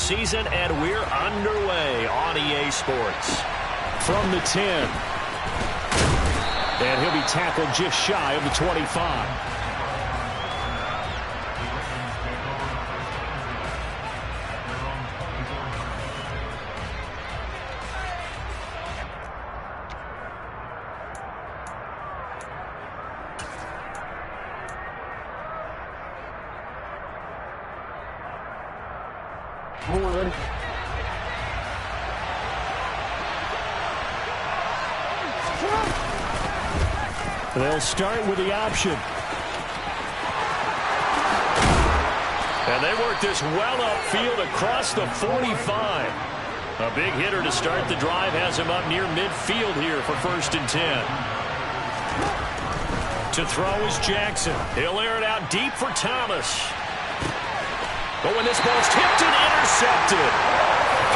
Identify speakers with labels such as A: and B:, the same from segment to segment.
A: season, and we're underway on EA Sports. From the 10. And he'll be tackled just shy of the 25. They'll start with the option. And they work this well upfield across the 45. A big hitter to start the drive has him up near midfield here for 1st and 10. To throw is Jackson. He'll air it out deep for Thomas. But when this ball's tipped and intercepted.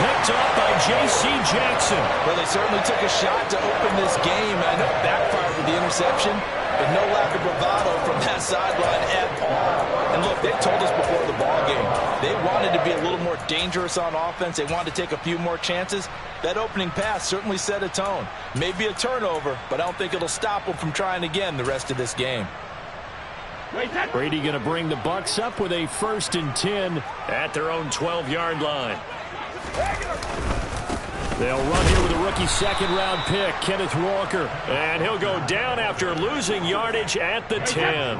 A: Picked up by J.C. Jackson.
B: Well, they certainly took a shot to open this game. I know it backfired with the interception, but no lack of bravado from that sideline at all. And look, they told us before the ball game, they wanted to be a little more dangerous on offense. They wanted to take a few more chances. That opening pass certainly set a tone. Maybe a turnover, but I don't think it'll stop them from trying again the rest of this game.
A: Brady going to bring the Bucs up with a 1st and 10 at their own 12-yard line. They'll run here with a rookie second-round pick, Kenneth Walker. And he'll go down after losing yardage at the 10.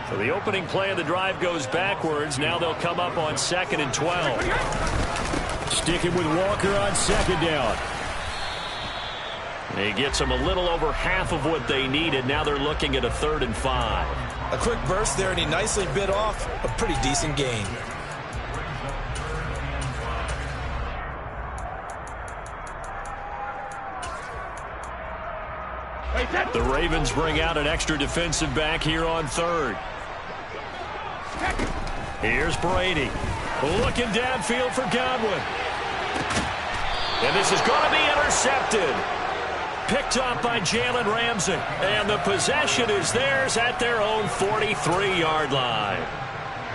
A: So the opening play of the drive goes backwards. Now they'll come up on 2nd and 12. Sticking with Walker on 2nd down. He gets them a little over half of what they needed. Now they're looking at a 3rd and 5.
B: A quick burst there, and he nicely bit off a pretty decent gain.
A: The Ravens bring out an extra defensive back here on 3rd. Here's Brady. Looking downfield for Godwin. And this is going to be intercepted. Picked up by Jalen Ramsey. And the possession is theirs at their own 43-yard line.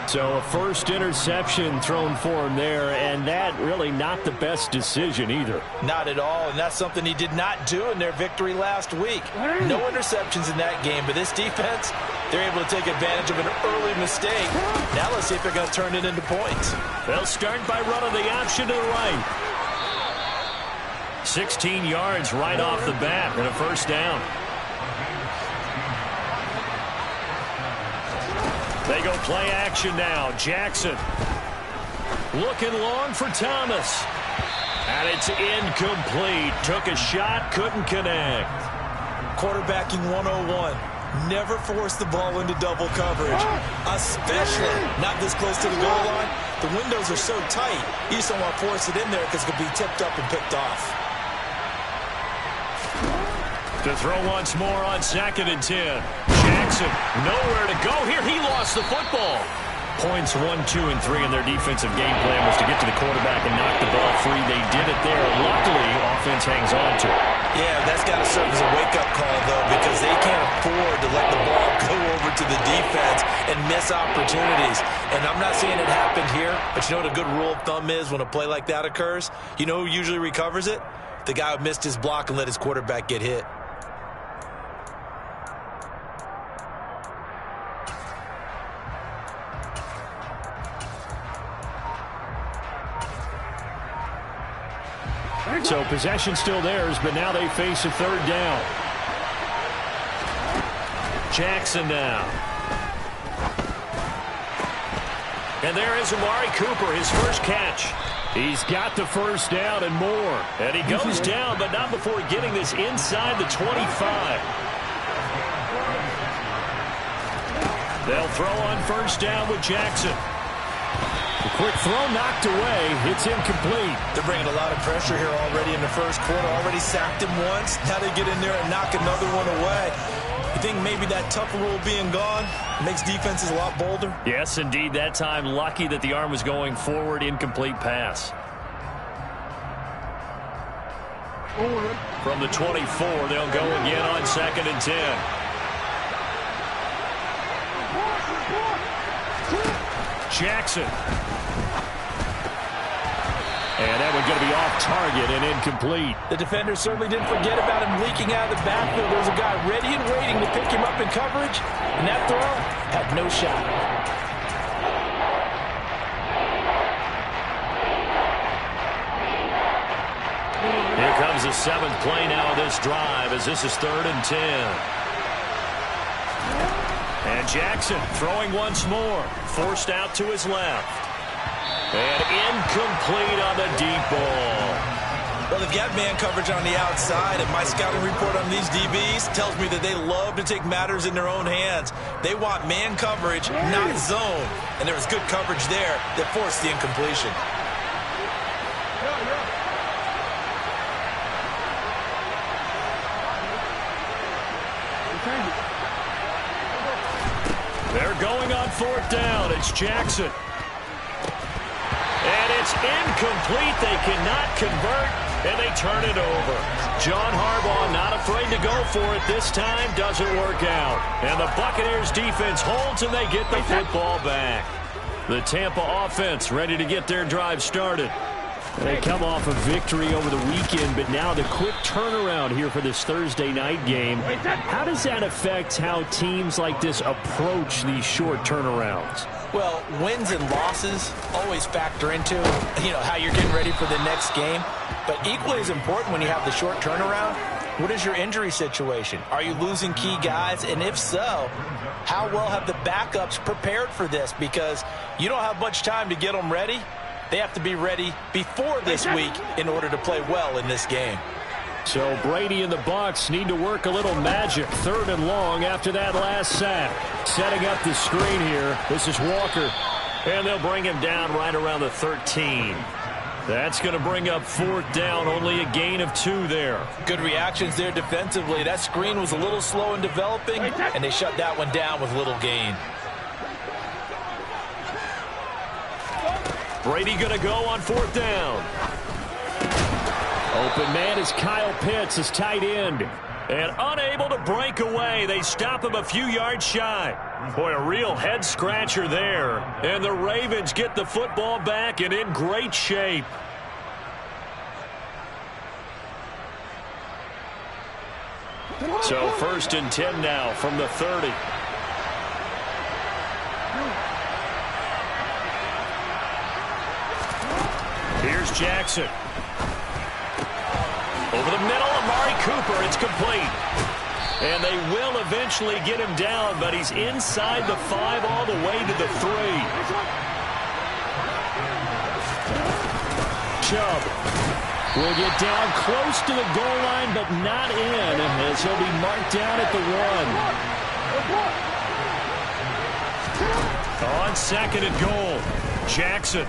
A: So a first interception thrown for him there, and that really not the best decision either.
B: Not at all, and that's something he did not do in their victory last week. No interceptions in that game, but this defense, they're able to take advantage of an early mistake. Now let's see if they're going to turn it into points.
A: They'll start by running the option to the right. 16 yards right off the bat and a 1st down. They go play action now. Jackson looking long for Thomas. And it's incomplete. Took a shot, couldn't connect.
B: Quarterbacking 101. Never force the ball into double coverage, especially not this close to the goal line. The windows are so tight, you just don't want to force it in there because it could be tipped up and picked off.
A: To throw once more on 2nd and 10. Jackson, nowhere to go here. He lost the football. Points 1, 2, and 3 in their defensive game plan was to get to the quarterback and knock the ball free. They did it there. Luckily, offense hangs on to it.
B: Yeah, that's got to serve as a wake-up call, though, because they can't afford to let the ball go over to the defense and miss opportunities. And I'm not saying it happened here, but you know what a good rule of thumb is when a play like that occurs? You know who usually recovers it? The guy who missed his block and let his quarterback get hit.
A: So possession still theirs, but now they face a 3rd down. Jackson now. And there is Amari Cooper, his first catch. He's got the 1st down and more. And he goes down, but not before getting this inside the 25. They'll throw on 1st down with Jackson. The quick throw knocked away. It's incomplete.
B: They're bringing a lot of pressure here already in the 1st quarter. Already sacked him once. Now they get in there and knock another one away. You think maybe that tough rule being gone makes defenses a lot bolder?
A: Yes, indeed. That time, lucky that the arm was going forward. Incomplete pass. From the 24, they'll go again on 2nd and 10. Jackson. going to be off target and incomplete.
B: The defender certainly didn't forget about him leaking out of the backfield. There was a guy ready and waiting to pick him up in coverage, and that throw had no shot.
A: Here comes the 7th play now of this drive as this is 3rd and 10. And Jackson throwing once more. Forced out to his left. And incomplete on the deep ball.
B: Well, they've got man coverage on the outside, and my scouting report on these DBs tells me that they love to take matters in their own hands. They want man coverage, not zone. And there was good coverage there that forced the incompletion.
A: They're going on 4th down. It's Jackson. And it's incomplete. They cannot convert, and they turn it over. John Harbaugh not afraid to go for it this time. Doesn't work out. And the Buccaneers defense holds, and they get the football back. The Tampa offense ready to get their drive started. They come off a victory over the weekend, but now the quick turnaround here for this Thursday night game. How does that affect how teams like this approach these short turnarounds?
B: Well, wins and losses always factor into, how you're getting ready for the next game. But equally as important when you have the short turnaround, what is your injury situation? Are you losing key guys? And if so, how well have the backups prepared for this? Because you don't have much time to get them ready. They have to be ready before this week in order to play well in this game.
A: So Brady and the Bucs need to work a little magic. 3rd and long after that last sack. Setting up the screen here. This is Walker. And they'll bring him down right around the 13. That's going to bring up 4th down. Only a gain of 2 there.
B: Good reactions there defensively. That screen was a little slow in developing, and they shut that one down with little gain.
A: Brady going to go on 4th down. Open man is Kyle Pitts, his tight end. And unable to break away. They stop him a few yards shy. Boy, a real head-scratcher there. And the Ravens get the football back and in great shape. So 1st and 10 now from the 30. Here's Jackson. Over the middle, Amari Cooper. It's complete. And they will eventually get him down, but he's inside the 5 all the way to the 3. Chubb will get down close to the goal line, but not in, as he'll be marked down at the 1. On 2nd and goal, Jackson.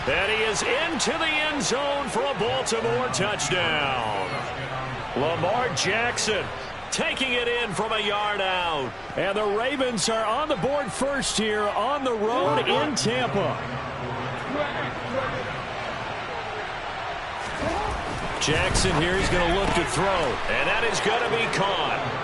A: And he is into the end zone for a Baltimore touchdown. Lamar Jackson taking it in from a yard out. And the Ravens are on the board first here on the road in Tampa. Jackson here, he's going to look to throw. And that is going to be caught.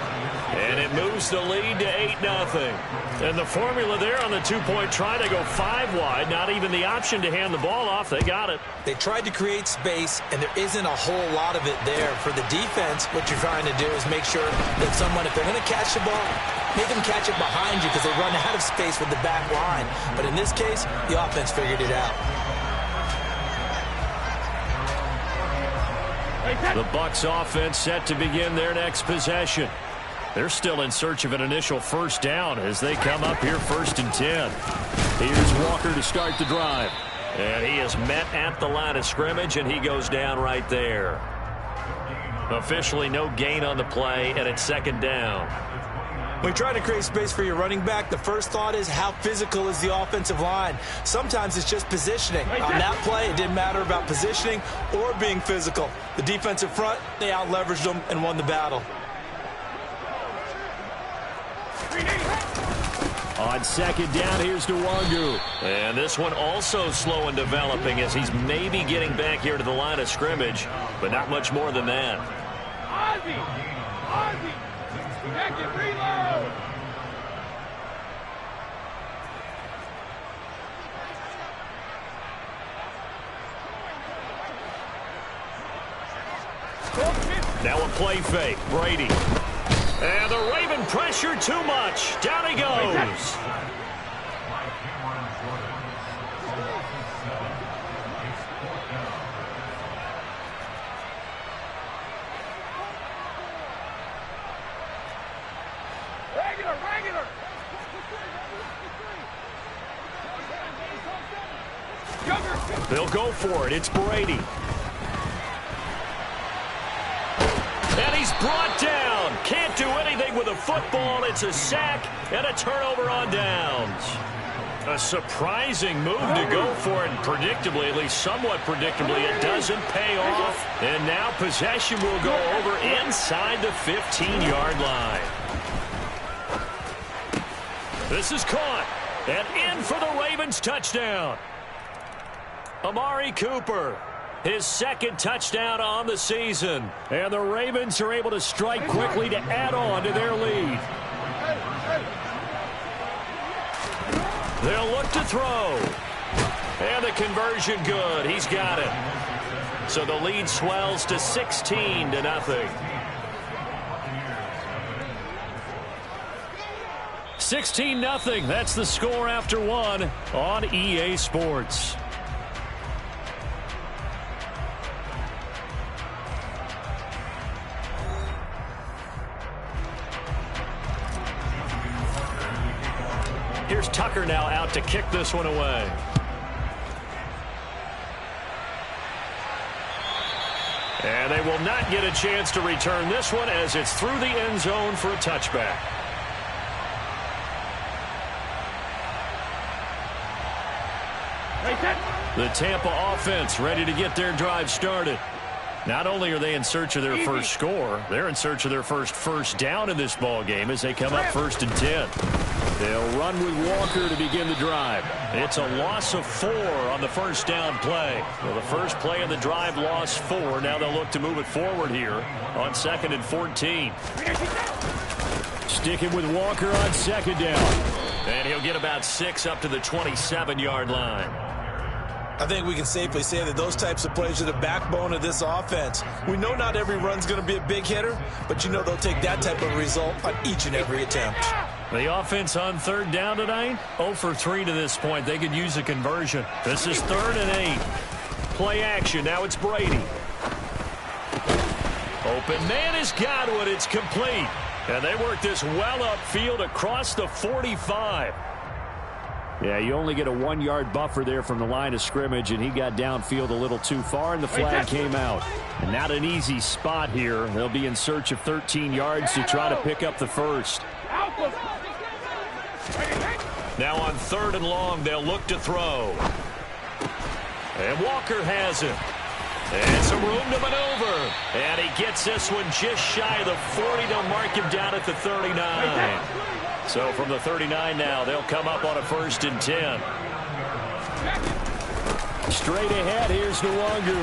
A: And it moves the lead to 8-0. And the formula there on the 2-point try to go 5 wide. Not even the option to hand the ball off. They got it.
B: They tried to create space, and there isn't a whole lot of it there. For the defense, what you're trying to do is make sure that someone, if they're going to catch the ball, make them catch it behind you because they run out of space with the back line. But in this case, the offense figured it out.
A: The Bucs offense set to begin their next possession. They're still in search of an initial 1st down as they come up here 1st and 10. Here's Walker to start the drive. And he is met at the line of scrimmage, and he goes down right there. Officially no gain on the play, and it's 2nd down.
B: When you try to create space for your running back, the first thought is how physical is the offensive line. Sometimes it's just positioning. On that play, it didn't matter about positioning or being physical. The defensive front, they out-leveraged them and won the battle.
A: On 2nd down, here's Nwangu. And this one also slow in developing as he's maybe getting back here to the line of scrimmage, but not much more than that.
C: Ozzie, back and reload.
A: Now a play fake. Brady. And the Raven pressure too much. Down he goes.
C: Regular.
A: They'll go for it. It's Brady. And he's brought down. Can't do anything with a football. It's a sack and a turnover on downs. A surprising move to go for it. And predictably, at least somewhat predictably, it doesn't pay off. And now possession will go over inside the 15-yard line. This is caught. And in for the Ravens touchdown. Amari Cooper, his second touchdown on the season. And the Ravens are able to strike quickly to add on to their lead. They'll look to throw. And the conversion good. He's got it. So the lead swells to 16-0. 16-0. That's the score after one on EA Sports. Here's Tucker now out to kick this one away. And they will not get a chance to return this one as it's through the end zone for a touchback. The Tampa offense ready to get their drive started. Not only are they in search of their first score, they're in search of their first down in this ball game as they come up 1st and 10. They'll run with Walker to begin the drive. It's a loss of 4 on the first down play. Well, the first play of the drive lost 4. Now they'll look to move it forward here on 2nd and 14. Sticking with Walker on 2nd down. And he'll get about 6 up to the 27-yard line.
B: I think we can safely say that those types of plays are the backbone of this offense. We know not every run's going to be a big hitter, but you know they'll take that type of result on each and every attempt.
A: The offense on 3rd down tonight, 0 for 3 to this point. They could use a conversion. This is 3rd and 8. Play action. Now it's Brady. Open man is Godwin. It's complete. And they work this well upfield across the 45. Yeah, you only get a 1-yard buffer there from the line of scrimmage, and he got downfield a little too far, and the flag came out. And not an easy spot here. They'll be in search of 13 yards to try to pick up the first. Now on 3rd and long, they'll look to throw. And Walker has it. And some room to maneuver. And he gets this one just shy of the 40. They'll mark him down at the 39. So from the 39 now, they'll come up on a 1st and 10. Straight ahead, here's Nwangu.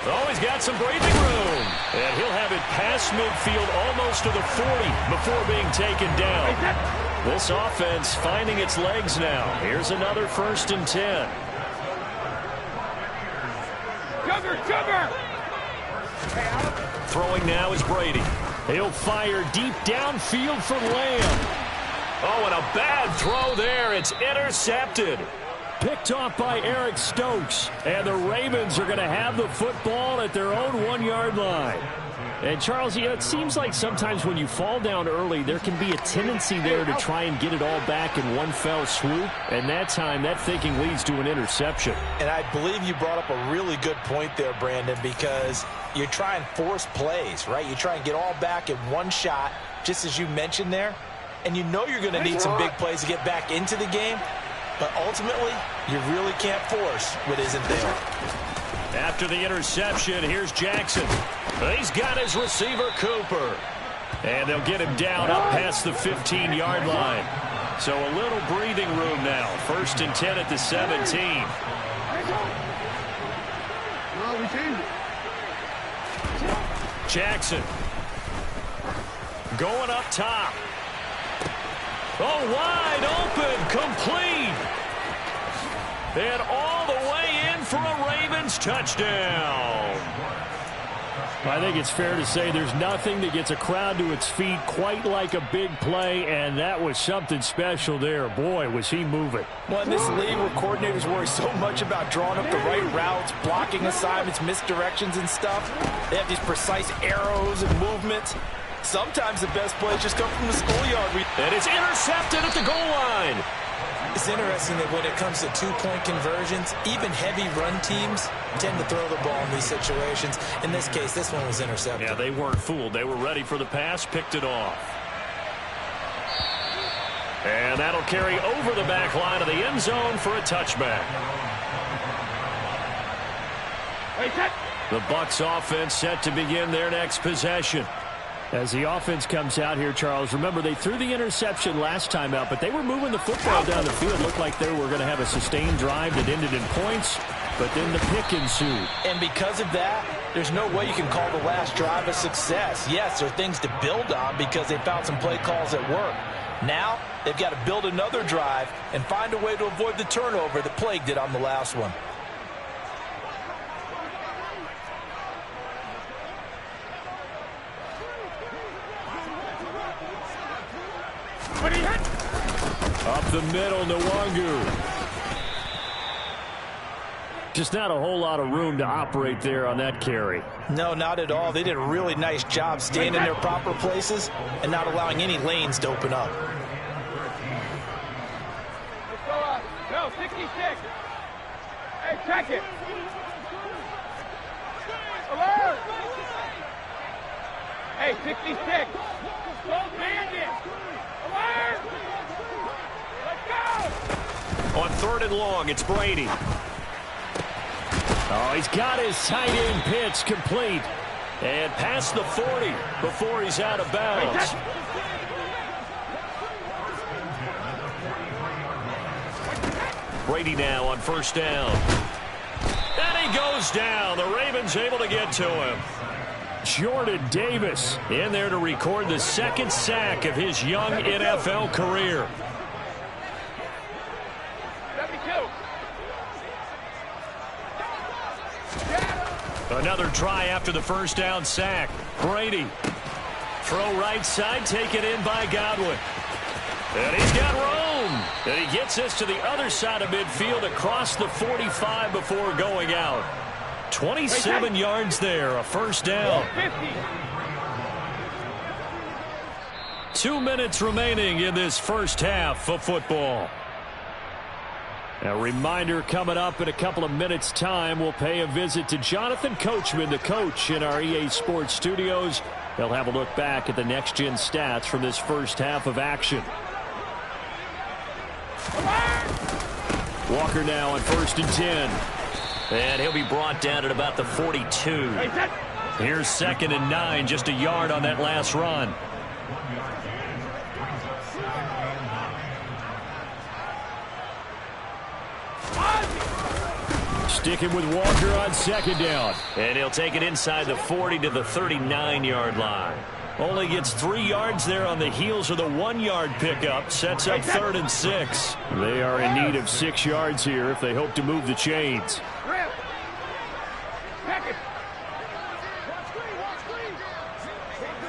A: Oh, he's got some breathing room. And he'll have it past midfield almost to the 40 before being taken down. This offense finding its legs now. Here's another 1st and 10.
C: Cover!
A: Throwing now is Brady. He'll fire deep downfield for Lamb. Oh, and a bad throw there. It's intercepted. Picked off by Eric Stokes. And the Ravens are going to have the football at their own 1-yard line. And, Charles, you know, it seems like sometimes when you fall down early, there can be a tendency there to try and get it all back in one fell swoop. And that time, that thinking leads to an interception.
B: And I believe you brought up a really good point there, Brandon, because you try and force plays, right? You try and get all back in one shot, just as you mentioned there. And you know you're going to need some big plays to get back into the game. But ultimately, you really can't force what isn't there.
A: After the interception, here's Jackson. He's got his receiver, Cooper. And they'll get him down up past the 15-yard line. So a little breathing room now. 1st and 10 at the 17. Jackson. Going up top. Oh, wide open, complete. And all the way in for a Ravens Lions touchdown.
D: I think it's fair to say there's nothing that gets a crowd to its feet quite like a big play, and that was something special there. Boy, was he moving.
B: Well, in this league where coordinators worry so much about drawing up the right routes, blocking assignments, misdirections and stuff, they have these precise arrows and movements. Sometimes the best plays just come from the schoolyard.
A: And it's intercepted at the goal line.
E: It's interesting that when it comes to two-point conversions, even heavy run teams tend to throw the ball in these situations. In this case, this one was intercepted.
A: Yeah, they weren't fooled. They were ready for the pass, picked it off. And that'll carry over the back line of the end zone for a touchback. The Bucs offense set to begin their next possession.
D: As the offense comes out here, Charles, remember they threw the interception last time out, but they were moving the football down the field. Looked like they were going to have a sustained drive that ended in points, but then the pick ensued.
B: And because of that, there's no way you can call the last drive a success. Yes, there are things to build on because they found some play calls that work. Now, they've got to build another drive and find a way to avoid the turnover that plagued it on the last one.
D: Up the middle, Nwangu. Just not a whole lot of room to operate there on that carry.
B: No, not at all. They did a really nice job staying in their proper places and not allowing any lanes to open up.
C: Let's go up. No, 66. Hey, check it. Alert. Hey, 66. Don't man it. Alert. Let's go.
A: On 3rd and long, it's Brady.
D: Oh, he's got his tight end pitch complete.
A: And past the 40 before he's out of bounds. Brady now on 1st down. And he goes down. The Ravens able to get to him.
D: Jordan Davis
A: in there to record the 2nd sack of his young NFL career.
C: 72.
A: Another try after the 1st down sack. Brady. Throw right side, taken in by Godwin. And he's got room. And he gets us to the other side of midfield across the 45 before going out. 27 yards there, a 1st down. 2 minutes remaining in this first half of football. A reminder coming up in a couple of minutes' time. We'll pay a visit to Jonathan Coachman, the coach in our EA Sports studios. They'll have a look back at the next-gen stats from this first half of action. Walker now on 1st and 10. And he'll be brought down at about the 42. Here's 2nd and 9, just a yard on that last run.
D: Sticking with Walker on 2nd down.
A: And he'll take it inside the 40 to the 39-yard line. Only gets 3 yards there on the heels of the 1-yard pickup. Sets up 3rd and 6.
D: They are in need of 6 yards here if they hope to move the chains.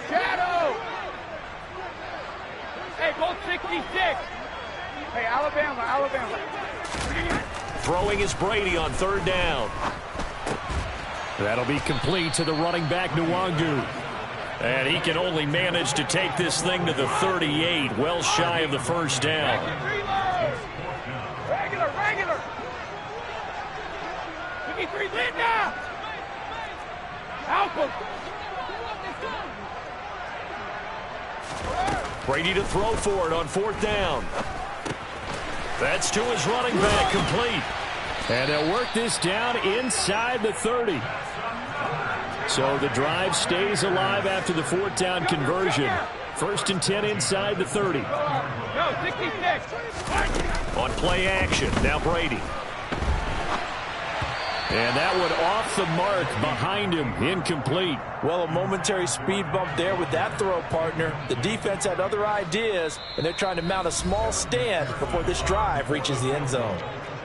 C: Shadow. Hey, both 66. Hey, Alabama.
A: Throwing is Brady on 3rd down.
D: That'll be complete to the running back, Nwangu.
A: And he can only manage to take this thing to the 38, well shy of the 1st down.
C: Regular. 53, Linda. Alpha.
A: Brady to throw for it on 4th down. That's to his running back, complete.
D: And they'll work this down inside the 30. So the drive stays alive after the 4th down conversion. 1st and 10 inside the 30.
C: No, 66.
A: On play action, now Brady.
D: And that one off the mark behind him, incomplete.
B: Well, a momentary speed bump there with that throw, partner. The defense had other ideas, and they're trying to mount a small stand before this drive reaches the end zone.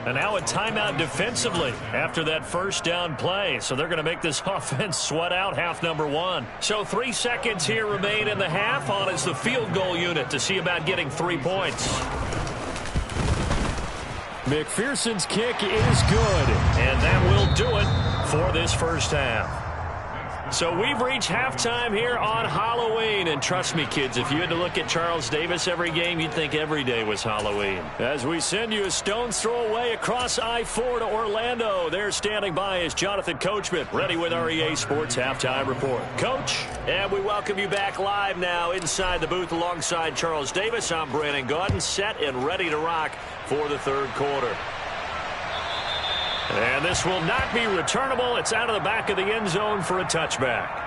A: And now a timeout defensively after that first down play. So they're going to make this offense sweat out half number one. So 3 seconds here remain in the half. On is the field goal unit to see about getting 3 points.
D: McPherson's kick is good.
A: And that will do it for this first half. So we've reached halftime here on Halloween. And trust me, kids, if you had to look at Charles Davis every game, you'd think every day was Halloween. As we send you a stone's throw away across I-4 to Orlando. There standing by is Jonathan Coachman, ready with our EA Sports Halftime Report. Coach, and we welcome you back live now inside the booth alongside Charles Davis. I'm Brandon Gaudin, set and ready to rock for the third quarter. And this will not be returnable. It's out of the back of the end zone for a touchback.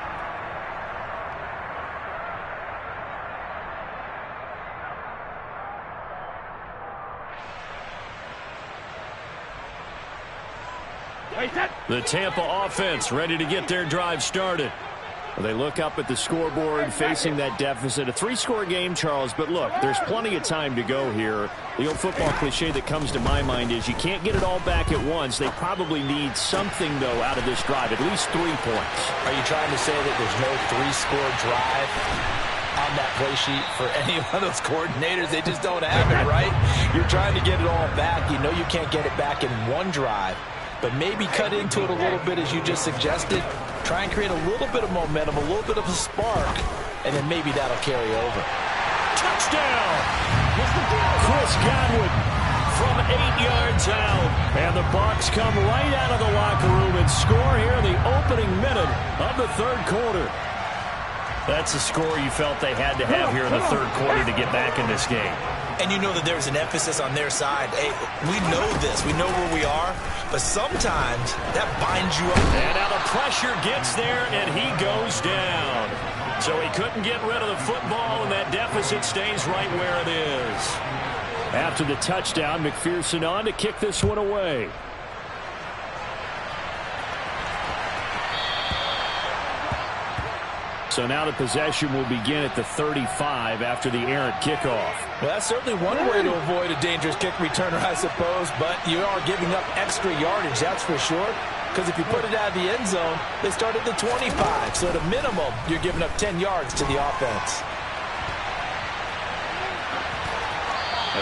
A: The Tampa offense ready to get their drive started.
D: They look up at the scoreboard facing that deficit. A 3-score game, Charles, but look, there's plenty of time to go here. The old football cliche that comes to my mind is you can't get it all back at once. They probably need something, though, out of this drive, at least 3 points.
B: Are you trying to say that there's no 3-score drive on that play sheet for any one of those coordinators? They just don't have it, right? You're trying to get it all back. You know you can't get it back in one drive, but maybe cut into it a little bit as you just suggested. Try and create a little bit of momentum, a little bit of a spark, and then maybe that'll carry over.
A: Touchdown! Chris Godwin from 8 yards out. And the Bucs come right out of the locker room and score here in the opening minute of the third quarter. That's a score you felt they had to have here in the third quarter to get back in this game.
E: And you know that there's an emphasis on their side. Hey, we know this. We know where we are. But sometimes that binds you up.
A: And now the pressure gets there, and he goes down. So he couldn't get rid of the football, and that deficit stays right where it is.
D: After the touchdown, McPherson on to kick this one away. So now the possession will begin at the 35 after the errant kickoff.
B: Well, that's certainly one way to avoid a dangerous kick returner, I suppose, but you are giving up extra yardage, that's for sure, because if you put it out of the end zone, they start at the 25, so at a minimum, you're giving up 10 yards to the offense.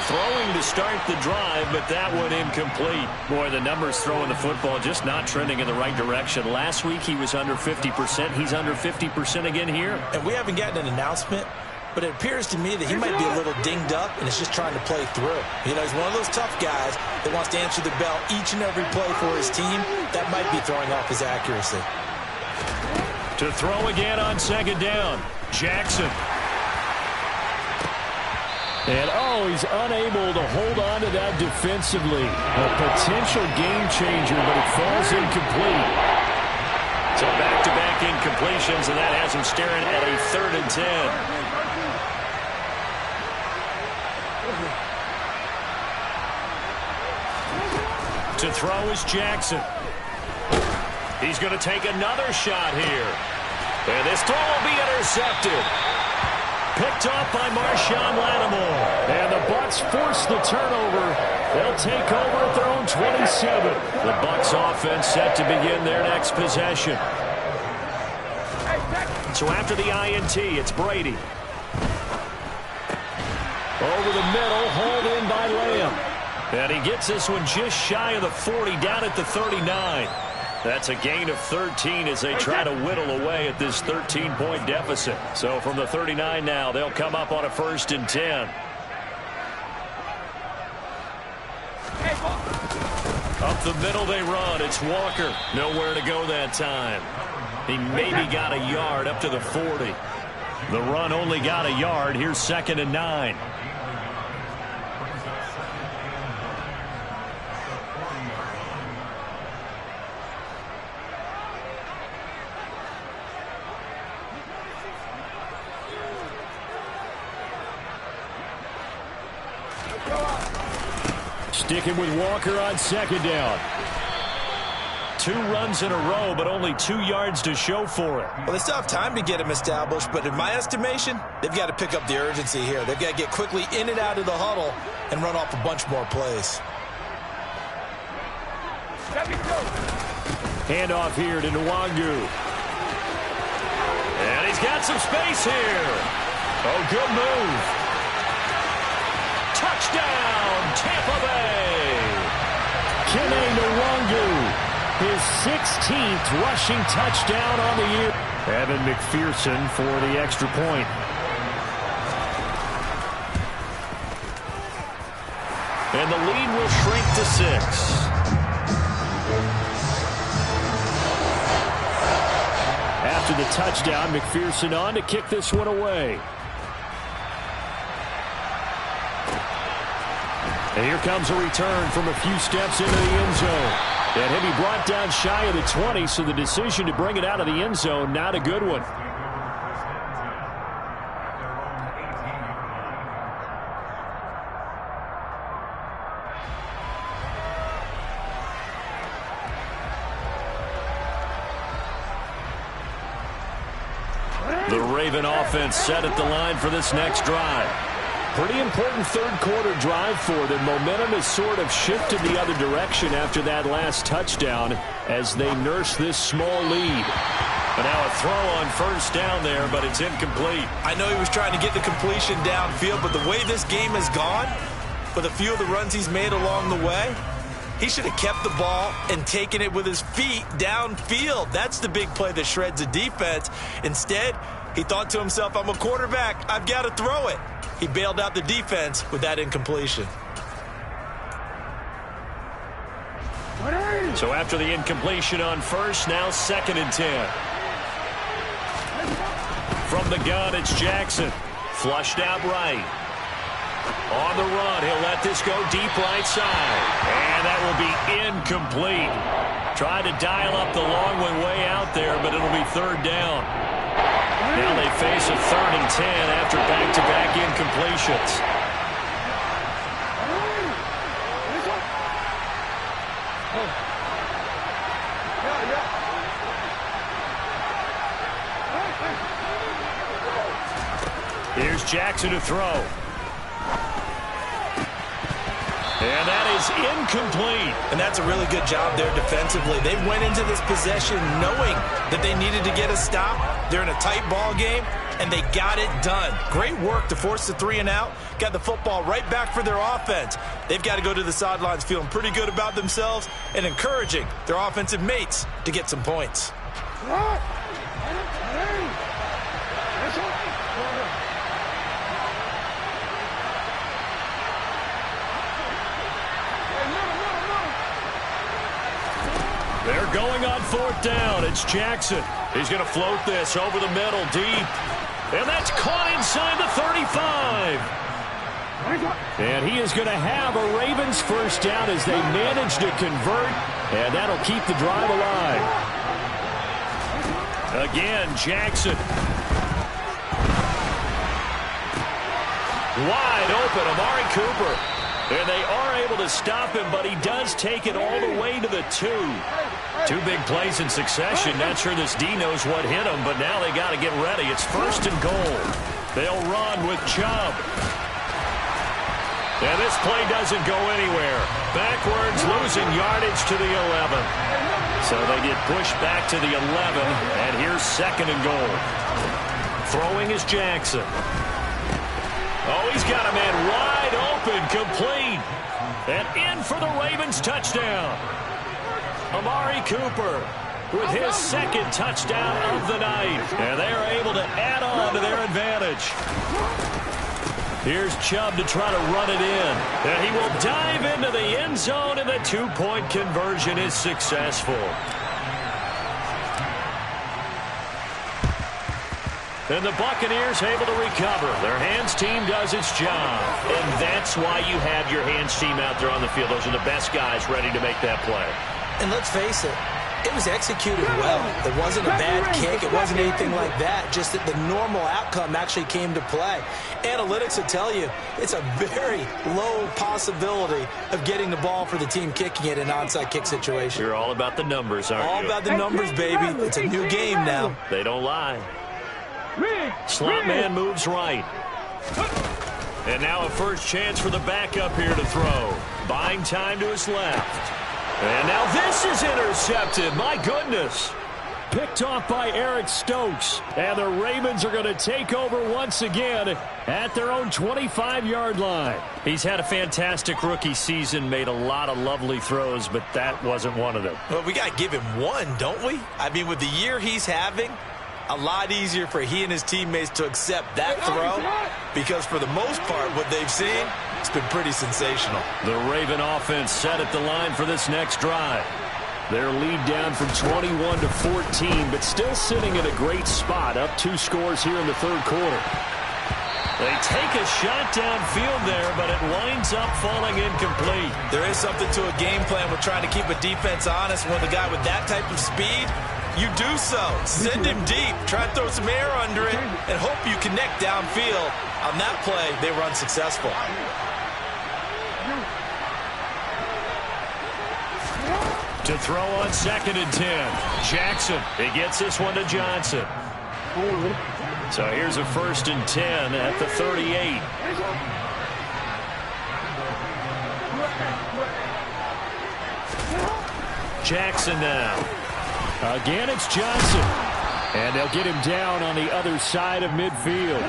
A: Throwing to start the drive, but that one incomplete. Boy, the numbers throwing the football just not trending in the right direction. Last week he was under 50%. He's under 50% again here.
E: And we haven't gotten an announcement, but it appears to me that he might be a little dinged up and is just trying to play through. You know, he's one of those tough guys that wants to answer the bell each and every play for his team. That might be throwing off his accuracy.
A: To throw again on second down, Jackson.
D: And, he's unable to hold on to that defensively. A potential game changer, but it falls incomplete.
A: So back-to-back incompletions, and that has him staring at a 3rd and 10. To throw is Jackson. He's going to take another shot here. And this throw will be intercepted. Picked off by Marshawn Lattimore. And the Bucs force the turnover. They'll take over at their own 27. The Bucs offense set to begin their next possession. So after the INT, it's Brady. Over the middle, hauled in by Lamb. And he gets this one just shy of the 40, down at the 39. That's a gain of 13 as they try to whittle away at this 13-point deficit. So from the 39 now, they'll come up on a 1st and 10. Up the middle they run. It's Walker. Nowhere to go that time. He maybe got a yard up to the 40. The run only got a yard. Here's 2nd and 9. Sticking with Walker on 2nd down. 2 runs in a row, but only 2 yards to show for it.
E: Well, they still have time to get him established, but in my estimation, they've got to pick up the urgency here. They've got to get quickly in and out of the huddle and run off a bunch more plays.
D: Handoff here to Nwangu.
A: And he's got some space here. Oh, good move. Touchdown, Tampa Bay.
D: Kene Nwangu, his 16th rushing touchdown on the year. Evan McPherson for the extra point.
A: And the lead will shrink to 6.
D: After the touchdown, McPherson on to kick this one away. And here comes a return from a few steps into the end zone. And he'll be brought down shy of the 20, so the decision to bring it out of the end zone, not a good one.
A: The Raven offense set at the line for this next drive.
D: Pretty important third-quarter drive for them. Momentum has sort of shifted the other direction after that last touchdown as they nurse this small lead.
A: But now a throw on first down there, but it's incomplete.
E: I know he was trying to get the completion downfield, but the way this game has gone, with a few of the runs he's made along the way, he should have kept the ball and taken it with his feet downfield. That's the big play that shreds the defense. Instead, he thought to himself, I'm a quarterback, I've got to throw it. He bailed out the defense with that incompletion.
A: So after the incompletion on first, now 2nd and 10. From the gun, it's Jackson. Flushed out right. On the run, he'll let this go deep right side. And that will be incomplete. Tried to dial up the long one way out there, but it'll be 3rd down. Now they face a 3rd and 10 after back-to-back incompletions. Here's Jackson to throw. And that is incomplete.
E: And that's a really good job there defensively. They went into this possession knowing that they needed to get a stop. They're in a tight ball game, and they got it done. Great work to force the 3 and out. Got the football right back for their offense. They've got to go to the sidelines feeling pretty good about themselves and encouraging their offensive mates to get some points.
A: They're going on 4th down. It's Jackson. He's going to float this over the middle deep. And that's caught inside the 35. And he is going to have a Ravens first down as they manage to convert. And that'll keep the drive alive. Again, Jackson. Wide open, Amari Cooper. And they are able to stop him, but he does take it all the way to the 2. 2 big plays in succession. Not sure this D knows what hit him, but now they got to get ready. It's 1st and goal. They'll run with Chubb. And this play doesn't go anywhere. Backwards, losing yardage to the 11. So they get pushed back to the 11, and here's 2nd and goal. Throwing is Jackson. Oh, he's got a man wide open, complete. And in for the Ravens touchdown. Amari Cooper with his 2nd touchdown of the night. And they are able to add on to their advantage. Here's Chubb to try to run it in. And he will dive into the end zone, and the 2-point conversion is successful. And the Buccaneers able to recover. Their hands team does its job. And that's why you have your hands team out there on the field. Those are the best guys ready to make that play.
E: And let's face it, it was executed well. It wasn't a bad kick. It wasn't anything like that. Just that the normal outcome actually came to play. Analytics will tell you it's a very low possibility of getting the ball for the team kicking it in an onside kick situation.
A: You're all about the numbers, aren't you?
E: All about the numbers, baby. It's a new game now.
A: They don't lie. Slot man moves right. And now a first chance for the backup here to throw. Buying time to his left. And now this is intercepted. My goodness.
D: Picked off by Eric Stokes. And the Ravens are going to take over once again at their own 25-yard line.
A: He's had a fantastic rookie season, made a lot of lovely throws, but that wasn't one of them.
E: Well, we got to give him one, don't we? I mean, with the year he's having, a lot easier for he and his teammates to accept that throw, because for the most part, what they've seen, it's been pretty sensational.
A: The Raven offense set at the line for this next drive.
D: Their lead down from 21 to 14, but still sitting in a great spot, up 2 scores here in the third quarter.
A: They take a shot downfield there, but it winds up falling incomplete.
E: There is something to a game plan. We're trying to keep a defense honest. When the guy with that type of speed, you do so. Send him deep. Try to throw some air under it and hope you connect downfield. On that play, they were unsuccessful.
A: To throw on 2nd and 10. Jackson, he gets this one to Johnson. So here's a 1st and 10 at the 38. Jackson now.
D: Again, it's Johnson. And they'll get him down on the other side of midfield.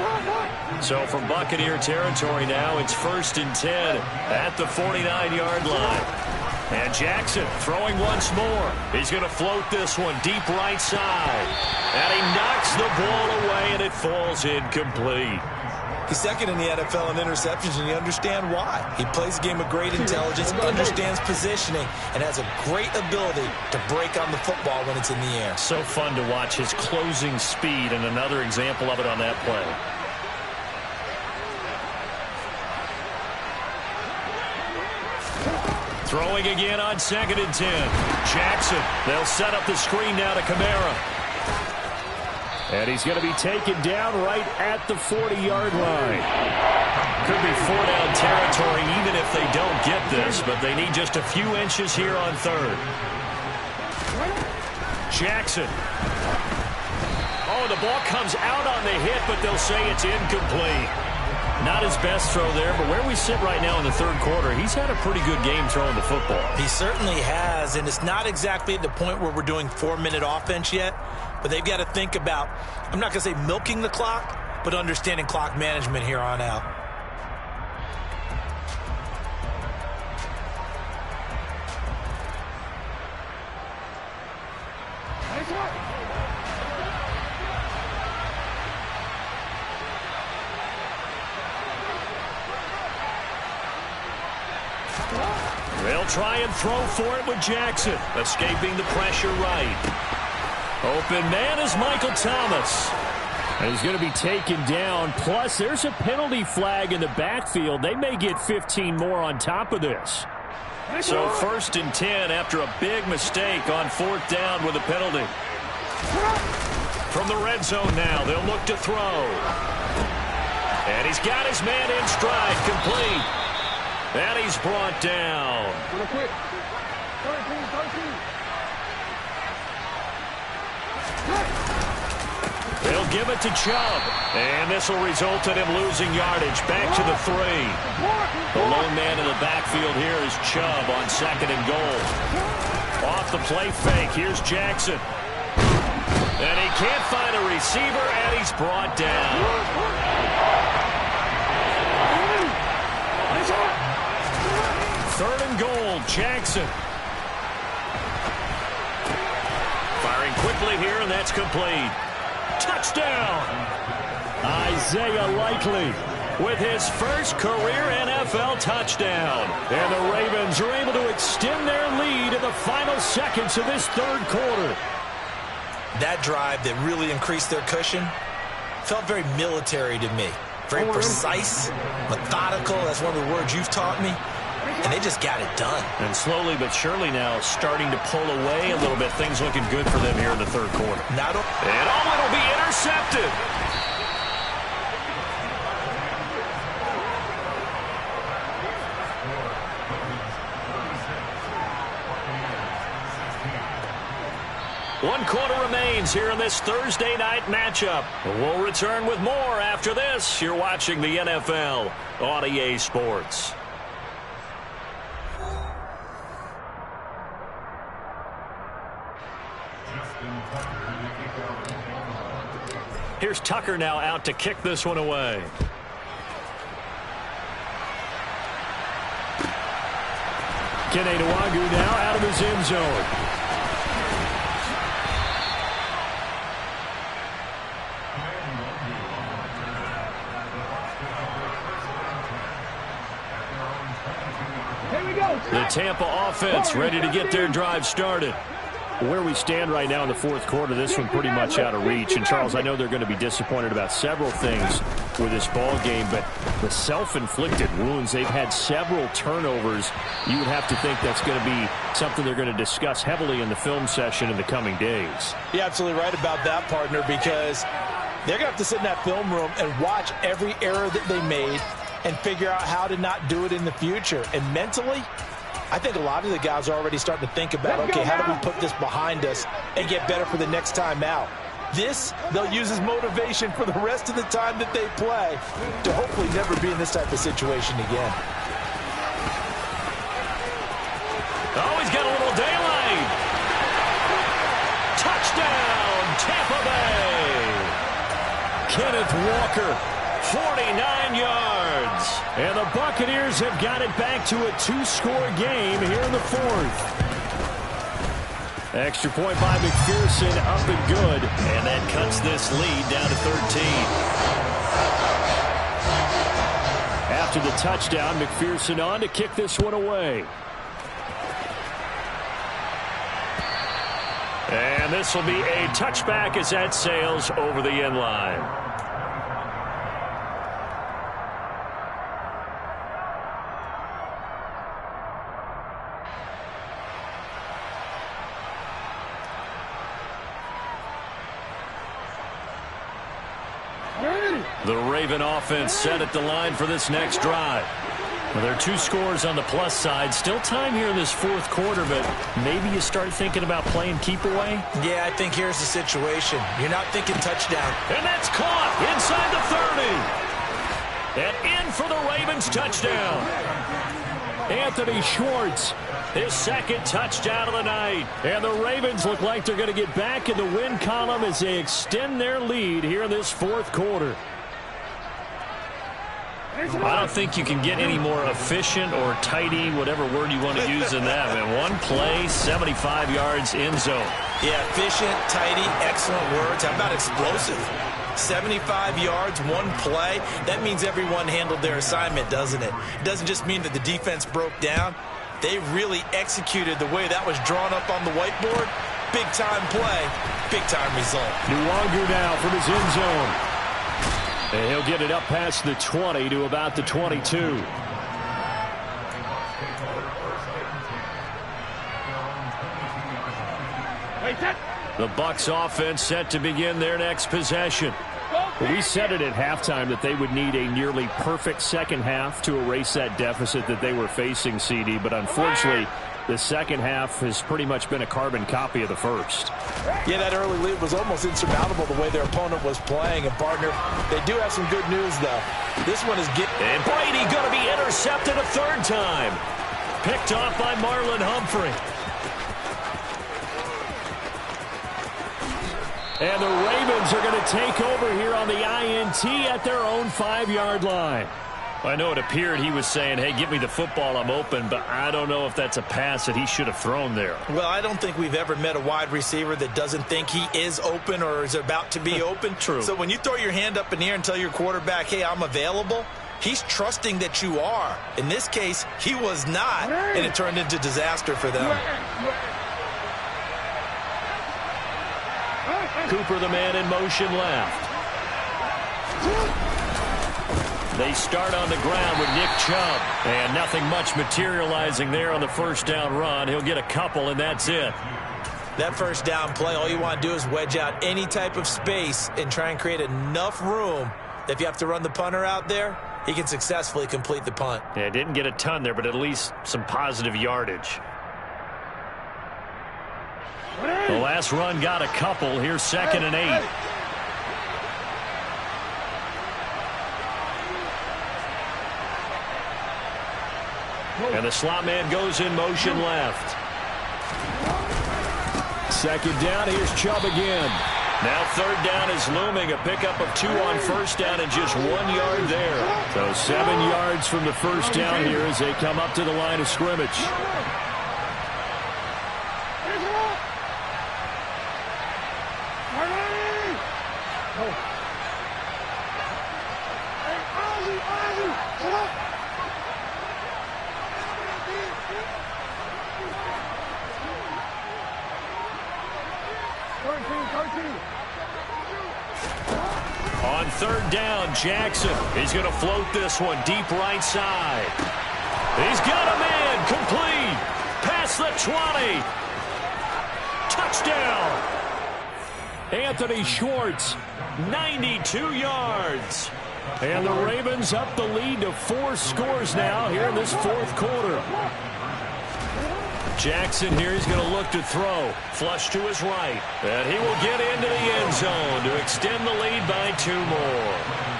A: So from Buccaneer territory now, it's 1st and 10 at the 49-yard line. And Jackson throwing once more. He's going to float this one deep right side. And he knocks the ball away, and it falls incomplete.
E: He's second in the NFL in interceptions, and you understand why. He plays a game of great intelligence, understands positioning, and has a great ability to break on the football when it's in the air.
A: So fun to watch his closing speed, and another example of it on that play. Throwing again on 2nd and 10. Jackson, they'll set up the screen now to Kamara.
D: And he's going to be taken down right at the 40-yard line.
A: Could be 4-down territory even if they don't get this, but they need just a few inches here on 3rd. Jackson. Oh, the ball comes out on the hit, but they'll say it's incomplete. Not his best throw there, but where we sit right now in the third quarter, he's had a pretty good game throwing the football.
E: He certainly has, and it's not exactly at the point where we're doing 4-minute offense yet, but they've got to think about, I'm not going to say milking the clock, but understanding clock management here on out.
A: They'll try and throw for it with Jackson, escaping the pressure right. Open man is Michael Thomas.
D: And he's going to be taken down. Plus, there's a penalty flag in the backfield. They may get 15 more on top of this.
A: So 1st and 10 after a big mistake on 4th down with a penalty. From the red zone now, they'll look to throw. And he's got his man in stride, complete. And he's brought down. They'll give it to Chubb. And this will result in him losing yardage. Back to the 3. The lone man in the backfield here is Chubb on 2nd and goal. Off the play fake. Here's Jackson. And he can't find a receiver, and he's brought down. 3rd and goal, Jackson. Firing quickly here, and that's complete. Touchdown!
D: Isaiah Likely
A: with his first career NFL touchdown.
D: And the Ravens are able to extend their lead in the final seconds of this third quarter.
E: That drive that really increased their cushion felt very military to me. Very precise, methodical. That's one of the words you've taught me. And they just got it done.
A: And slowly but surely now starting to pull away a little bit. Things looking good for them here in the third quarter. And it'll be intercepted. One quarter remains here in this Thursday night matchup. We'll return with more after this. You're watching the NFL on EA Sports. Here's Tucker now out to kick this one away. Kene Nwagu now out of his end zone.
C: Here we go.
A: The Tampa offense ready to get their drive started.
D: Where we stand right now in the fourth quarter, this one pretty much out of reach. And, Charles, I know they're going to be disappointed about several things with this ball game, but the self-inflicted wounds, they've had several turnovers. You would have to think that's going to be something they're going to discuss heavily in the film session in the coming days.
E: You're absolutely right about that, partner, because they're going to have to sit in that film room and watch every error that they made and figure out how to not do it in the future. And mentally, I think a lot of the guys are already starting to think about, okay, how do we put this behind us and get better for the next time out? This, they'll use as motivation for the rest of the time that they play to hopefully never be in this type of situation again.
A: Oh, he's got a little daylight. Touchdown, Tampa Bay. Kenneth Walker, 49 yards. And the Buccaneers have got it back to a two-score game here in the fourth. Extra point by McPherson, up and good. And that cuts this lead down to 13. After the touchdown, McPherson on to kick this one away. And this will be a touchback as that sails over the end line. The Raven offense set at the line for this next drive. Well, there are two scores on the plus side. Still time here in this fourth quarter, but maybe you start thinking about playing keep away?
E: Yeah, I think here's the situation. You're not thinking touchdown.
A: And that's caught inside the 30. And in for the Ravens touchdown. Anthony Schwartz, his second touchdown of the night. And the Ravens look like they're going to get back in the win column as they extend their lead here in this fourth quarter. I don't think you can get any more efficient or tidy, whatever word you want to use in that. Man, one play, 75 yards, end zone.
E: Yeah, efficient, tidy, excellent words. How about explosive? 75 yards, one play. That means everyone handled their assignment, doesn't it? It doesn't just mean that the defense broke down. They really executed the way that was drawn up on the whiteboard. Big-time play, big-time result.
D: Nwagu now from his end zone. And he'll get it up past the 20 to about the 22. The Bucs offense set to begin their next possession. We said it at halftime that they would need a nearly perfect second half to erase that deficit that they were facing, CD, but unfortunately the second half has pretty much been a carbon copy of the first.
E: Yeah, that early lead was almost insurmountable the way their opponent was playing. And, partner, they do have some good news, though. This one is getting...
A: And Brady going to be intercepted a third time. Picked off by Marlon Humphrey. And the Ravens are going to take over here on the INT at their own 5-yard line. I know it appeared he was saying, hey, give me the football, I'm open, but I don't know if that's a pass that he should have thrown there.
E: Well, I don't think we've ever met a wide receiver that doesn't think he is open or is about to be open.
A: True.
E: So when you throw your hand up in the air and tell your quarterback, hey, I'm available, he's trusting that you are. In this case, he was not, and it turned into disaster for them.
A: Cooper, the man in motion left. They start on the ground with Nick Chubb. And nothing much materializing there on the first down run. He'll get a couple, and that's it.
E: That first down play, all you want to do is wedge out any type of space and try and create enough room that if you have to run the punter out there, he can successfully complete the punt.
A: Yeah, didn't get a ton there, but at least some positive yardage. The last run got a couple. Here's 2nd and 8. And the slot man goes in motion left.
D: Second down, here's Chubb again.
A: Now third down is looming. A pickup of 2 on first down and just 1 yard there.
D: So 7 yards from the first down here as they come up to the line of scrimmage.
A: On third down, Jackson. He's going to float this one deep right side. He's got a man complete. Past the 20. Touchdown.
D: Anthony Schwartz,
A: 92 yards.
D: and the Ravens up the lead to 4 scores now here in this fourth quarter.
A: Jackson here, he's going to look to throw. Flush to his right. And he will get into the end zone to extend the lead by 2 more.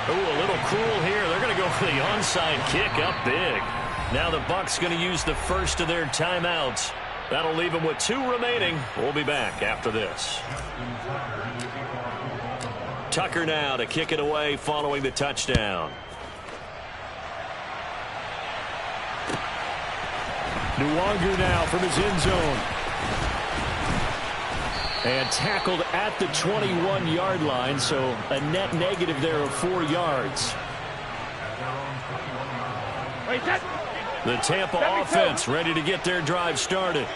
A: Ooh, a little cruel here. They're going to go for the onside kick up big. Now the Bucs going to use the first of their timeouts. That'll leave them with 2 remaining. We'll be back after this. Tucker now to kick it away following the touchdown.
D: Nwangu now from his end zone. And tackled at the 21-yard line, so a net negative there of 4 yards.
A: The Tampa offense ready to get their drive started.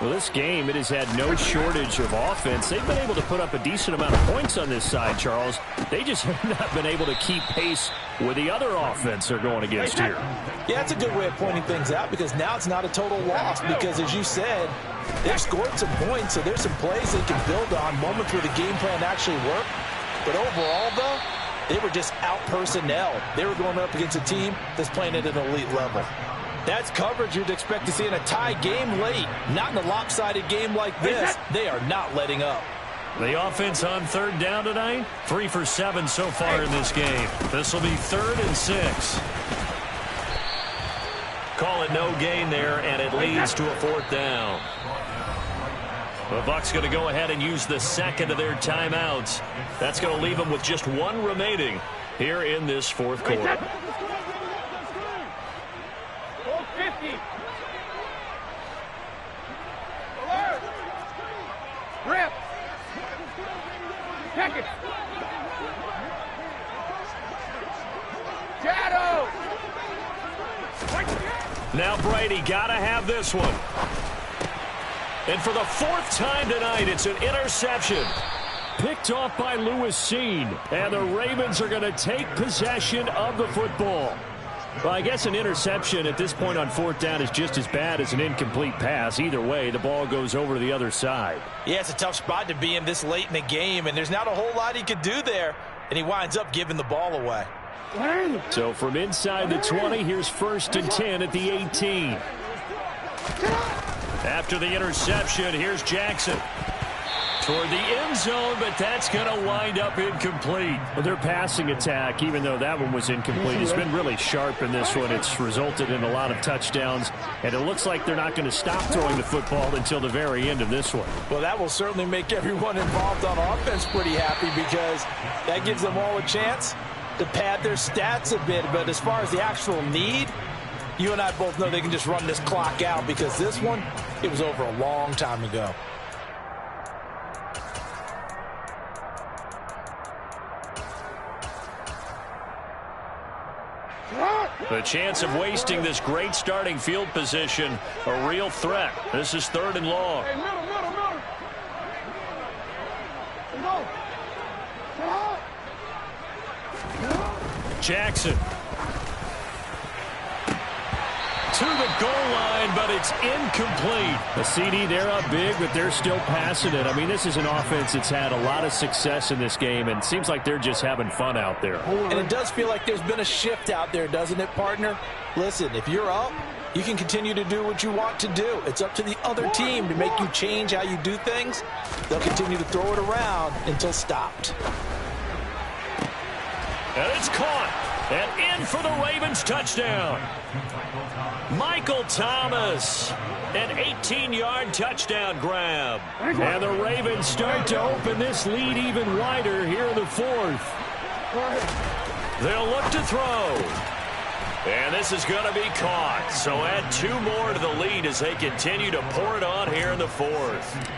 D: Well, this game, it has had no shortage of offense. They've been able to put up a decent amount of points on this side, Charles. They just have not been able to keep pace with the other offense they're going against here.
E: Yeah, it's a good way of pointing things out because now it's not a total loss because, as you said, they've scored some points, so there's some plays they can build on, moments where the game plan actually worked. But overall, though, they were just out-personnel. They were going up against a team that's playing at an elite level. That's coverage you'd expect to see in a tie game late. Not in a lopsided game like this. They are not letting up.
A: The offense on third down tonight, 3 for 7 so far in this game. This will be 3rd and 6. Call it no gain there, and it leads to a 4th down. The Bucs going to go ahead and use the second of their timeouts. That's going to leave them with just 1 remaining here in this fourth quarter.
C: Rip. Check it. Shadow.
A: Now Brady got to have this one. And for the 4th time tonight, it's an interception.
D: Picked off by Lewis Seen. And the Ravens are going to take possession of the football. Well, I guess an interception at this point on 4th down is just as bad as an incomplete pass. Either way, the ball goes over to the other side.
E: Yeah, it's a tough spot to be in this late in the game, and there's not a whole lot he could do there, and he winds up giving the ball away.
D: So from inside the 20, here's 1st and 10 at the 18.
A: After the interception, here's Jackson. Toward the end zone, but that's going to wind up incomplete.
D: Well, their passing attack, even though that one was incomplete, has been really sharp in this one. It's resulted in a lot of touchdowns, and it looks like they're not going to stop throwing the football until the very end of this one.
E: Well, that will certainly make everyone involved on offense pretty happy because that gives them all a chance to pad their stats a bit. But as far as the actual need, you and I both know they can just run this clock out because this one, it was over a long time ago.
A: The chance of wasting this great starting field position, a real threat. This is 3rd and long.
C: Hey, middle.
A: Jackson. To the goal line, but it's incomplete.
D: The CD, they're up big, but they're still passing it. I mean, this is an offense that's had a lot of success in this game, and it seems like they're just having fun out there.
E: And it does feel like there's been a shift out there, doesn't it, partner? Listen, if you're up, you can continue to do what you want to do. It's up to the other team to make you change how you do things. They'll continue to throw it around until stopped.
A: And it's caught. And in for the Ravens touchdown. Michael Thomas, an 18-yard touchdown grab. And the Ravens start to open this lead even wider here in the fourth. They'll look to throw. And this is going to be caught. So add 2 more to the lead as they continue to pour it on here in the fourth.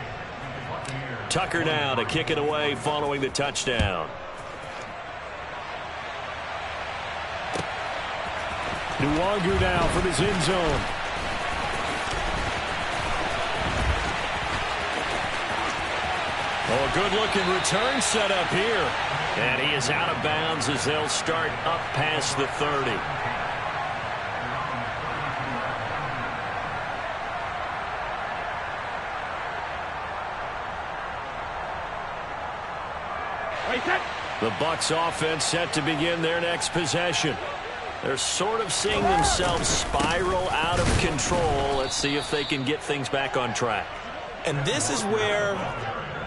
A: Tucker now to kick it away following the touchdown.
D: Nwangu now from his end zone.
A: Oh, a good-looking return set up here. And he is out of bounds as they'll start up past the 30. The Bucs offense set to begin their next possession. They're sort of seeing themselves spiral out of control. Let's see if they can get things back on track.
E: And this is where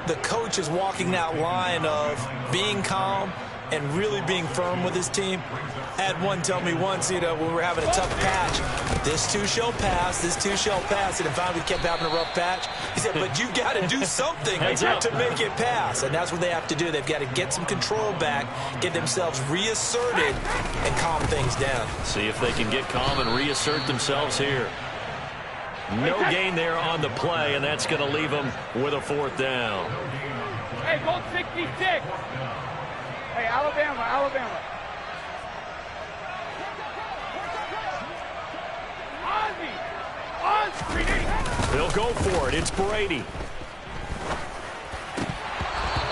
E: the coach is walking that line of being calm and really being firm with his team. I had one tell me once, when we were having a tough patch, this too shall pass, this too shall pass. And finally we kept having a rough patch. He said, but you got to do something to make it pass. And that's what they have to do. They've got to get some control back, get themselves reasserted, and calm things down.
A: See if they can get calm and reassert themselves here. No gain there on the play, and that's going to leave them with a 4th down.
C: Hey, go 66. Hey, Alabama.
A: They'll go for it. It's Brady.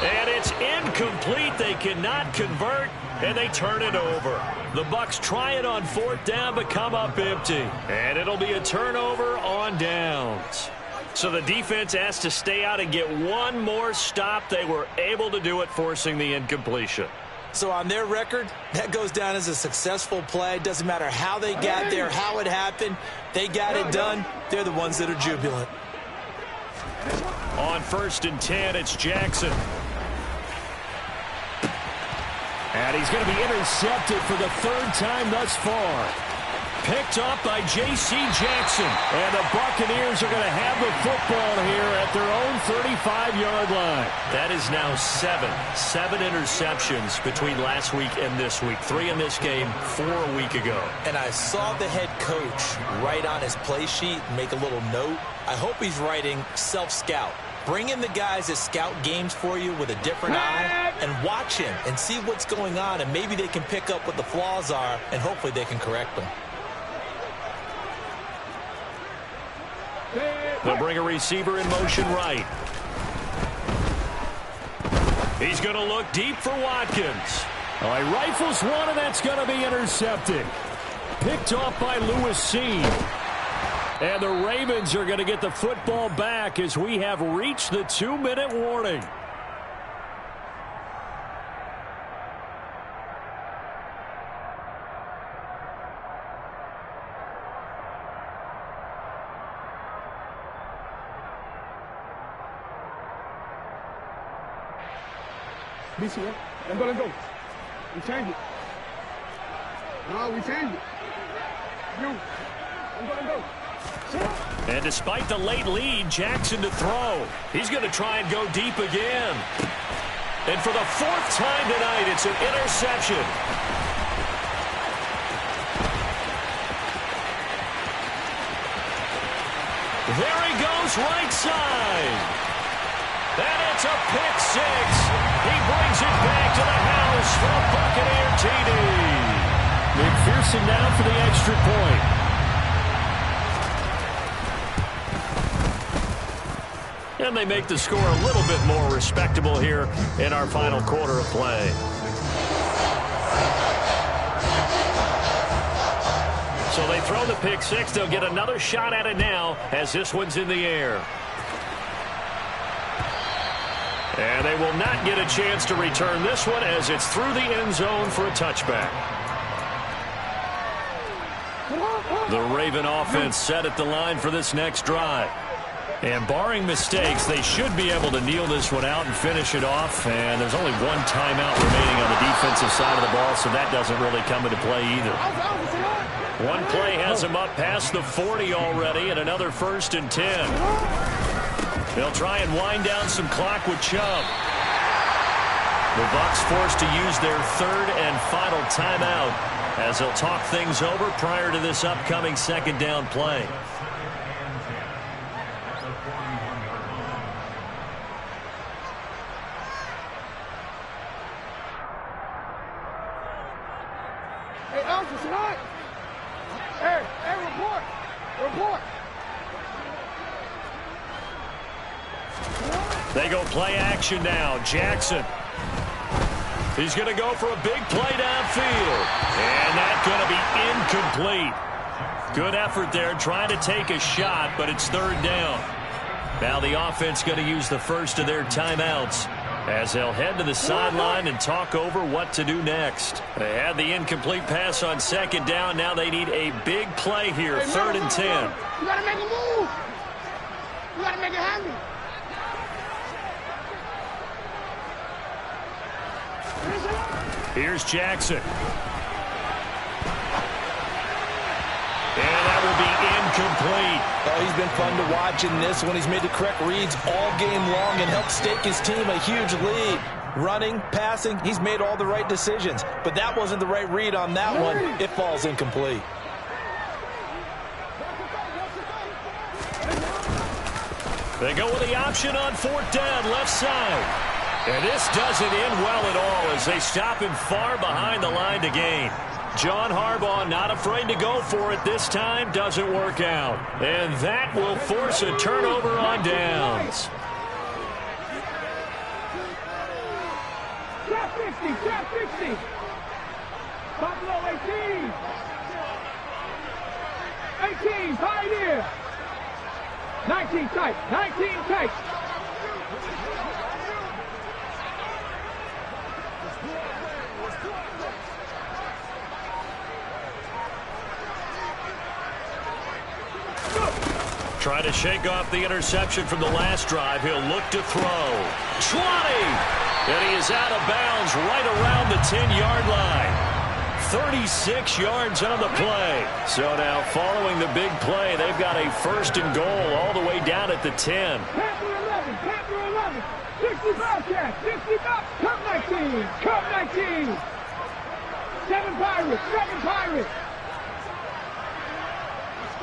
A: And it's incomplete. They cannot convert, and they turn it over. The Bucs try it on 4th down, but come up empty. And it'll be a turnover on downs. So the defense has to stay out and get one more stop. They were able to do it, forcing the incompletion.
E: So on their record, that goes down as a successful play. Doesn't matter how they got there, how it happened. They got it done. They're the ones that are jubilant.
A: On 1st and 10, it's Jackson.
D: And he's going to be intercepted for the 3rd time thus far. Picked up by J.C. Jackson. And the Buccaneers are going to have the football here at their own 35-yard line.
A: That is now 7 interceptions between last week and this week. 3 in this game, 4 a week ago.
E: And I saw the head coach write on his play sheet and make a little note. I hope he's writing self-scout. Bring in the guys that scout games for you with a different eye and watch him and see what's going on, and maybe they can pick up what the flaws are, and hopefully they can correct them.
A: They'll bring a receiver in motion right. He's going to look deep for Watkins.
D: Oh, he rifles one, and that's going to be intercepted. Picked off by Lewis Seen. And the Ravens are going to get the football back as we have reached the 2-minute warning.
C: BC, let's go. We change it. No, we change it. Let's go.
A: And despite the late lead, Jackson to throw. He's going to try and go deep again. And for the 4th time tonight, it's an interception. There he goes, right side. And it's a pick 6. He brings it back to the house for a Buccaneer TD.
D: McPherson down for the extra point.
A: And they make the score a little bit more respectable here in our final quarter of play. So they throw the pick 6. They'll get another shot at it now as this one's in the air. And they will not get a chance to return this one as it's through the end zone for a touchback. The Raven offense set at the line for this next drive.
D: And barring mistakes, they should be able to kneel this one out and finish it off. And there's only one timeout remaining on the defensive side of the ball, so that doesn't really come into play either. One play has them up past the 40 already, and another 1st and 10. They'll try and wind down some clock with Chubb. The Bucs forced to use their 3rd and final timeout as they'll talk things over prior to this upcoming 2nd down play.
C: Hey, Elvis, tonight. Hey, report. Report.
D: They go play action now. Jackson. He's going to go for a big play downfield. And that's going to be incomplete. Good effort there trying to take a shot, but it's 3rd down. Now the offense going to use the first of their timeouts as they'll head to the sideline and talk over what to do next. They had the incomplete pass on 2nd down. Now they need a big play here, 3rd and 10.
C: You got to make a move. You got to make it happen.
D: Here's Jackson. And that will be incomplete.
B: Oh, he's been fun to watch in this one. He's made the correct reads all game long and helped stake his team a huge lead. Running, passing, he's made all the right decisions. But that wasn't the right read on that one. It falls incomplete.
D: They go with the option on 4th down, left side. And this doesn't end well at all as they stop him far behind the line to gain. John Harbaugh not afraid to go for it this time. Doesn't work out. And that will force a turnover on downs.
C: Trap 50, trap 50. Buffalo 18. 18, Pioneer. 19 tight, 19 tight.
D: Trying to shake off the interception from the last drive. He'll look to throw. 20! And he is out of bounds right around the 10-yard line. 36 yards on the play. So now following the big play, they've got a 1st and goal all the way down at the 10.
C: Panther 11, Panther 11. 65 catch, 65. Cup 19, Cup 19. 7 Pirates, 7 Pirates.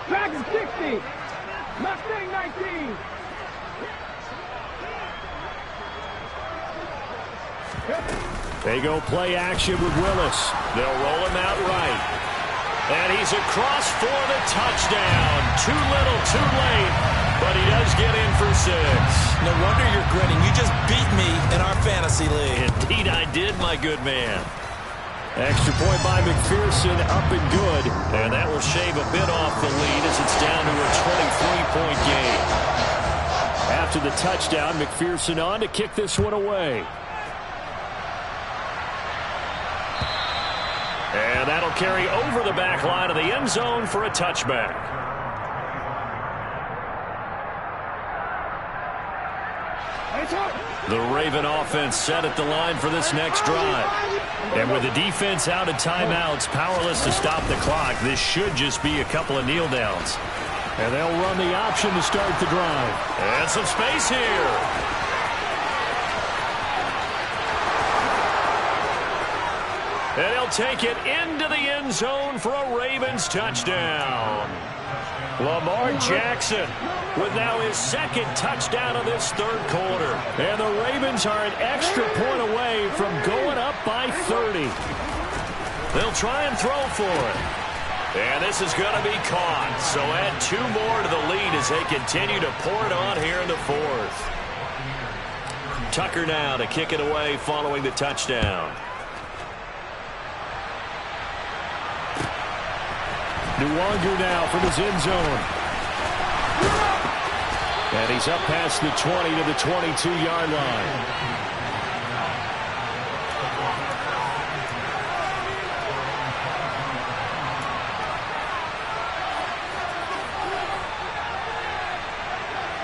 C: Dragon 60. Mustang 19.
D: They go play action with Willis. They'll roll him out right. And he's across for the touchdown. Too little, too late. But he does get in for 6.
E: No wonder you're grinning. You just beat me in our fantasy league.
D: Indeed I did, my good man. Extra point by McPherson, up and good. And that will shave a bit off the lead as it's down to a 23-point game. After the touchdown, McPherson on to kick this one away. And that'll carry over the back line of the end zone for a touchback. The Raven offense set at the line for this next drive. And with the defense out of timeouts, powerless to stop the clock, this should just be a couple of kneel downs. And they'll run the option to start the drive. And some space here. And he'll take it into the end zone for a Ravens touchdown. Lamar Jackson with now his 2nd touchdown of this 3rd quarter. And the Ravens are an extra point away from going up by 30. They'll try and throw for it. And this is going to be caught. So add 2 more to the lead as they continue to pour it on here in the 4th. Tucker now to kick it away following the touchdown. Nwangu now from his end zone. And he's up past the 20 to the 22-yard line.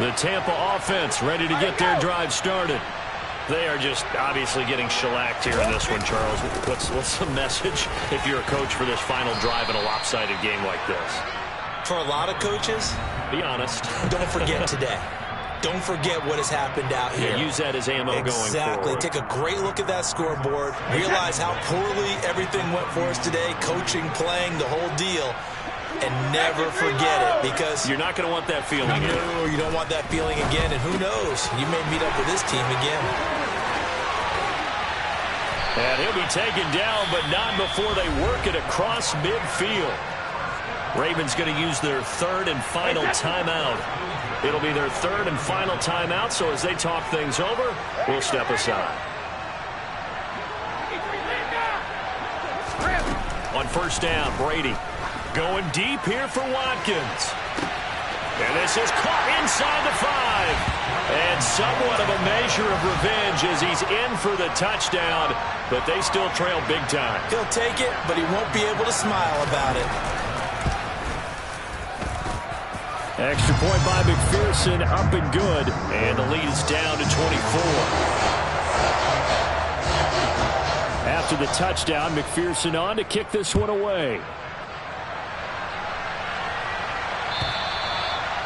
A: The Tampa offense ready to get their drive started. They are just obviously getting shellacked here in this one, Charles. What's the message if you're a coach for this final drive in a lopsided game like this?
E: For a lot of coaches,
A: be honest.
E: Don't forget today. Don't forget what has happened out here.
A: Yeah, use that as ammo going forward.
E: Exactly. Take a great look at that scoreboard. Realize how poorly everything went for us today. Coaching, playing, the whole deal. And never forget it, because
A: you're not going to want that feeling again.
E: No, you don't want that feeling again. And who knows? You may meet up with this team again.
A: And he'll be taken down, but not before they work it across midfield. Ravens going to use their third and final timeout. It'll be their third and final timeout, so as they talk things over, we'll step aside. On first down, Brady going deep here for Watkins. And this is caught inside the 5. And somewhat of a measure of revenge as he's in for the touchdown, but they still trail big time.
E: He'll take it, but he won't be able to smile about it.
D: Extra point by McPherson, up and good. And the lead is down to 24. After the touchdown, McPherson on to kick this one away.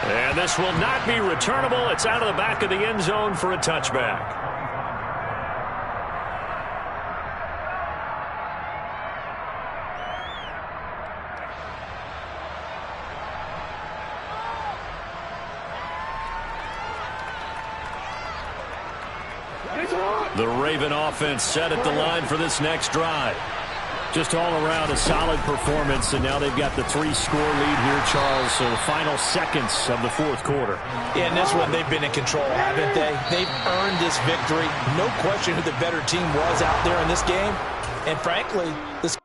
D: And this will not be returnable. It's out of the back of the end zone for a touchback. The Raven offense set at the line for this next drive. Just all around a solid performance, and now they've got the 3-score lead here, Charles, so the final seconds of the fourth quarter.
E: Yeah, in this one, they've been in control, haven't they? They've earned this victory. No question who the better team was out there in this game. And frankly, this